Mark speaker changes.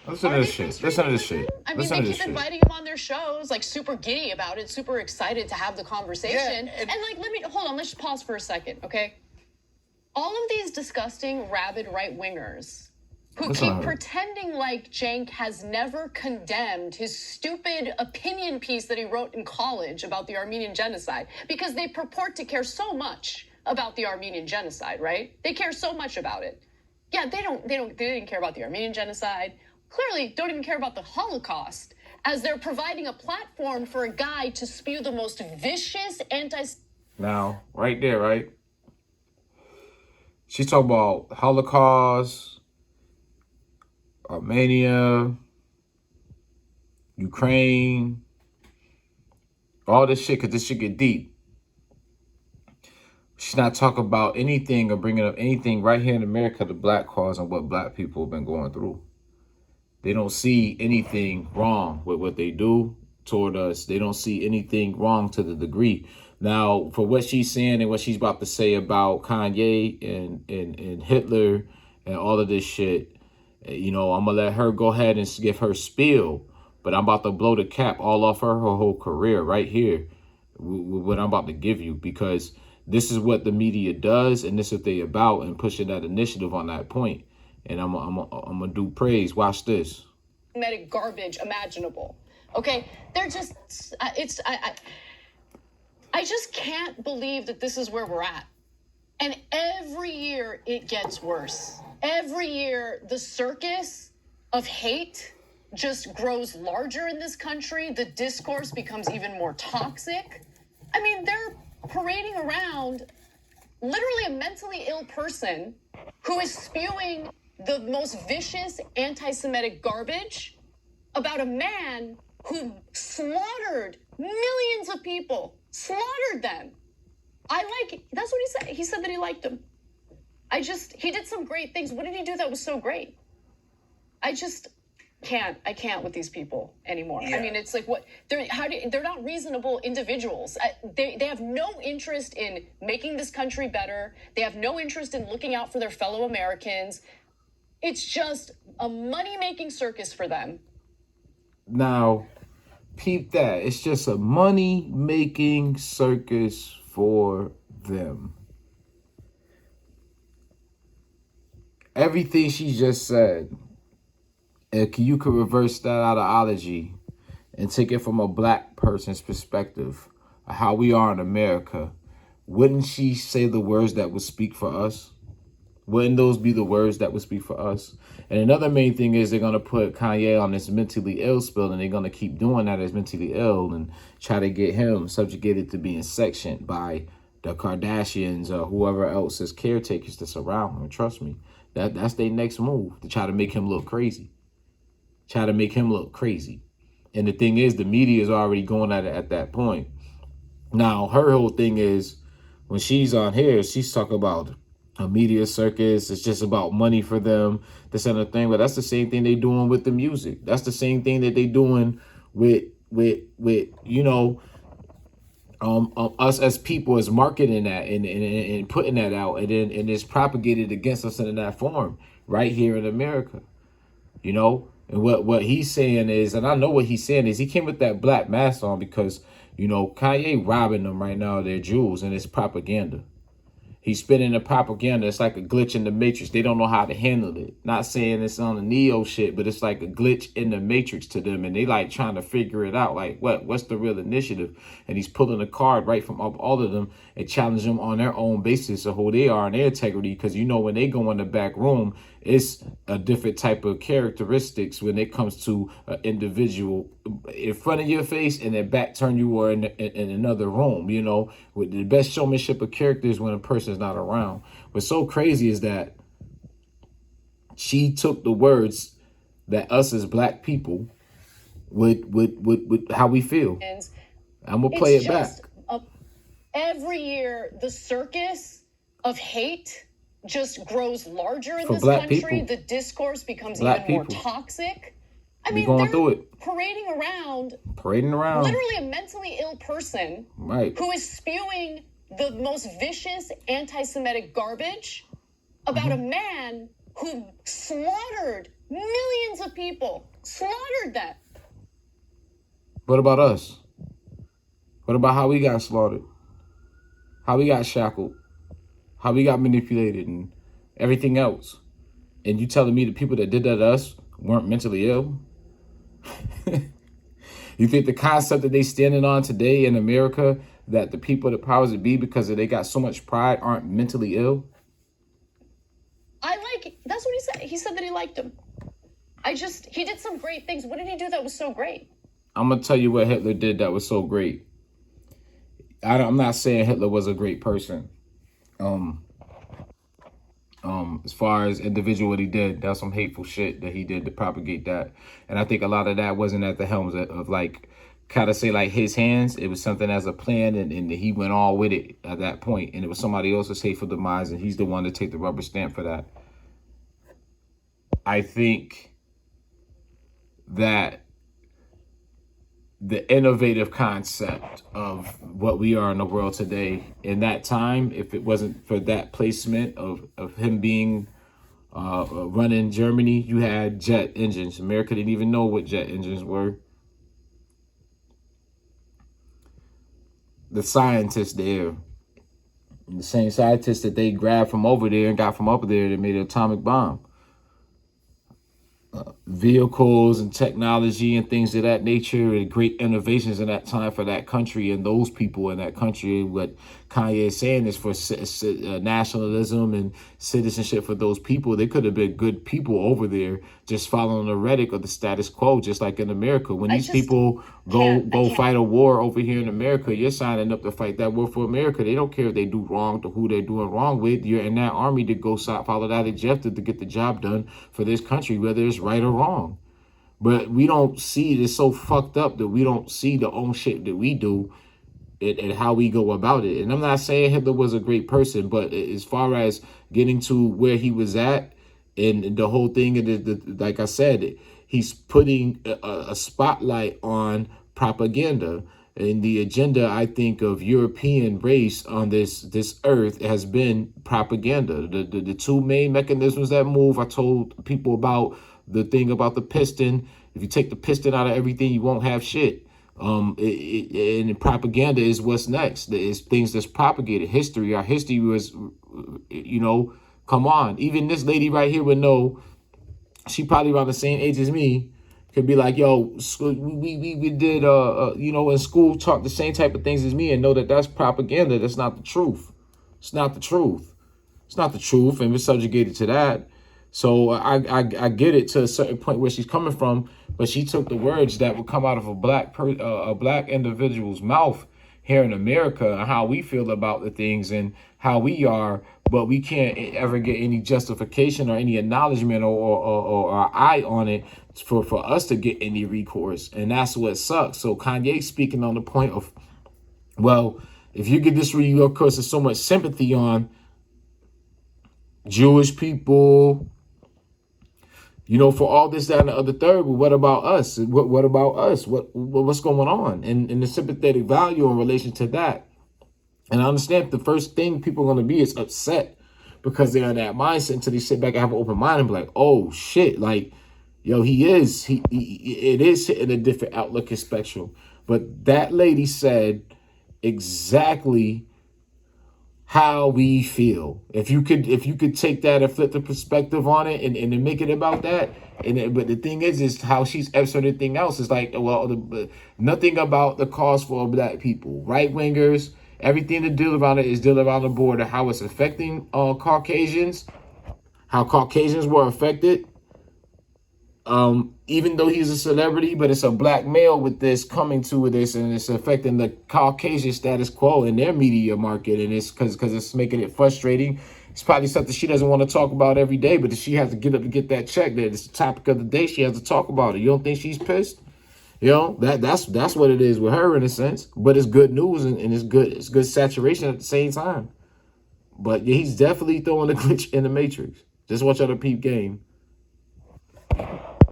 Speaker 1: Listen to
Speaker 2: Are
Speaker 1: this
Speaker 2: they
Speaker 1: shit.
Speaker 2: frustrated
Speaker 1: Listen to this
Speaker 2: with him?
Speaker 1: shit.
Speaker 2: I mean,
Speaker 1: Listen
Speaker 2: they
Speaker 1: to this
Speaker 2: keep
Speaker 1: shit.
Speaker 2: inviting him on their shows, like super giddy about it, super excited to have the conversation.
Speaker 3: Yeah,
Speaker 2: and like, hold on, let's just pause for a second, okay? All of these disgusting, rabid right-wingers who
Speaker 1: Listen to
Speaker 2: keep
Speaker 1: her.
Speaker 2: pretending like Cenk has never condemned his stupid opinion piece that he wrote in college about the Armenian genocide, because they purport to care so much about the Armenian genocide, right? They care so much about it. Yeah, they didn't care about the Armenian genocide. Clearly don't even care about the Holocaust, as they're providing a platform for a guy to spew the most vicious
Speaker 1: Now, right there, right? She's talking about Holocaust, Armenia, Ukraine, all this shit, because this shit get deep. She's not talking about anything or bringing up anything right here in America, the black cause and what black people have been going through. They don't see anything wrong with what they do toward us. They don't see anything wrong to the degree. Now, for what she's saying and what she's about to say about Kanye and Hitler and all of this shit, you know, I'm going to let her go ahead and give her spiel. But I'm about to blow the cap all off her whole career right here with what I'm about to give you, because this is what the media does and this is what they about, and pushing that initiative on that point. And I'm gonna do praise. Watch this.
Speaker 2: Garbage imaginable. Okay, they're just I just can't believe that this is where we're at. And every year it gets worse. Every year the circus of hate just grows larger in this country. The discourse becomes even more toxic. I mean, they're parading around literally a mentally ill person who is spewing the most vicious anti-Semitic garbage about a man who slaughtered millions of people, slaughtered them. That's what he said. He said that he liked them. He did some great things. What did he do that was so great? I can't with these people anymore. Yeah. I mean, it's like, they're not reasonable individuals. They have no interest in making this country better. They have no interest in looking out for their fellow Americans. It's just a money-making circus for them.
Speaker 1: Now, peep that. It's just a money-making circus for them. Everything she just said, you could reverse that ideology and take it from a black person's perspective of how we are in America. Wouldn't she say the words that would speak for us? Wouldn't those be the words that would speak for us? And another main thing is they're going to put Kanye on this mentally ill spill, and they're going to keep doing that as mentally ill and try to get him subjugated to being sectioned by the Kardashians or whoever else is caretakers to surround him. And trust me, that's their next move, to try to make him look crazy. Try to make him look crazy. And the thing is, the media is already going at it at that point. Now, her whole thing is, when she's on here, she's talking about a media circus. It's just about money for them, this and the thing. But that's the same thing they doing with the music. That's the same thing that they doing with you know, us as people, is marketing that and putting that out, and then it's propagated against us in that form right here in America. You know, and what he's saying is, and I know what he's saying is, he came with that black mask on because, you know, Kanye robbing them right now of their jewels, and it's propaganda. He's spinning the propaganda. It's like a glitch in the matrix. They don't know how to handle it. Not saying it's on the Neo shit, but it's like a glitch in the matrix to them. And they like trying to figure it out. Like, what's the real initiative? And he's pulling a card right from up all of them and challenging them on their own basis of who they are and their integrity. Because, you know, when they go in the back room, it's a different type of characteristics when it comes to an individual in front of your face and then back turn you or in another room, you know, with the best showmanship of characters when a person's not around. What's so crazy is that she took the words that us as black people would how we feel. I'm gonna play it back.
Speaker 2: Every year, the circus of hate just grows larger in
Speaker 1: For
Speaker 2: this
Speaker 1: black
Speaker 2: country.
Speaker 1: people.
Speaker 2: The discourse becomes
Speaker 1: Black
Speaker 2: even more
Speaker 1: people.
Speaker 2: toxic. I
Speaker 1: We
Speaker 2: mean,
Speaker 1: going
Speaker 2: they're
Speaker 1: through it.
Speaker 2: parading around literally a mentally ill person,
Speaker 1: right,
Speaker 2: who is spewing the most vicious anti-Semitic garbage about a man who slaughtered millions of people, slaughtered them.
Speaker 1: What about us? What about how we got slaughtered? How we got shackled? How we got manipulated and everything else? And you telling me the people that did that to us weren't mentally ill? You think the concept that they standing on today in America, that the people, the powers that be, because they got so much pride, aren't mentally ill?
Speaker 2: That's what he said. He said that he liked him. He did some great things. What did he do that was so great?
Speaker 1: I'm going to tell you what Hitler did that was so great. I'm not saying Hitler was a great person. As far as individual, what he did, that's some hateful shit that he did to propagate that. And I think a lot of that wasn't at the helms of like, kind of say like his hands. It was something as a plan, and he went all with it at that point. And it was somebody else's hateful demise, and he's the one to take the rubber stamp for that. I think that the innovative concept of what we are in the world today, in that time, if it wasn't for that placement of him being running Germany, you had jet engines. America didn't even know what jet engines were. The scientists there, the same scientists that they grabbed from over there and got from up there that made an atomic bomb. Vehicles and technology and things of that nature, and great innovations in that time for that country and those people in that country. What Kanye is saying is for nationalism and citizenship for those people. They could have been good people over there, just following the rhetoric of the status quo, just like in America. When these people go fight a war over here in America, you're signing up to fight that war for America. They don't care if they do wrong to who they're doing wrong with. You're in that army to go follow that objective to get the job done for this country, whether it's right or wrong. But we don't see it. It's so fucked up that we don't see the own shit that we do and how we go about it. And I'm not saying Hitler was a great person, but as far as getting to where he was at and the whole thing, and like I said, he's putting a spotlight on propaganda. And the agenda, I think, of European race on this earth has been propaganda. The two main mechanisms that move, I told people about the thing about the piston. If you take the piston out of everything, you won't have shit. And propaganda is what's next. It's things that's propagated. History, our history was, come on. Even this lady right here would know. She probably around the same age as me. Could be like, yo, we did, in school, talk the same type of things as me and know that that's propaganda. That's not the truth. It's not the truth. It's not the truth, and we're subjugated to that. So I get it to a certain point where she's coming from, but she took the words that would come out of a black individual's mouth here in America and how we feel about the things and how we are, but we can't ever get any justification or any acknowledgement or eye on it for us to get any recourse. And that's what sucks. So Kanye speaking on the point of, well, if you get this recourse, there's so much sympathy on Jewish people, for all this, that, and the other third. But what about us? What about us? What's going on? And the sympathetic value in relation to that. And I understand the first thing people are going to be is upset because they're in that mindset until they sit back and have an open mind and be like, oh shit, like, yo, it is hitting a different outlook and spectrum. But that lady said exactly how we feel. If you could take that and flip the perspective on it and make it about that. But the thing is how she's answered everything else. It's like, well, nothing about the cause for black people, right wingers. Everything to deal around it is deal around the board of how it's affecting Caucasians, how Caucasians were affected. Even though he's a celebrity, but it's a black male with this coming to this, and it's affecting the Caucasian status quo in their media market, and it's because it's making it frustrating. It's probably something she doesn't want to talk about every day, but she has to get up to get that check. That it's the topic of the day. She has to talk about it. You don't think she's pissed? That's what it is with her in a sense. But it's good news and it's good saturation at the same time. But yeah, he's definitely throwing a glitch in the matrix. Just watch out the peep game.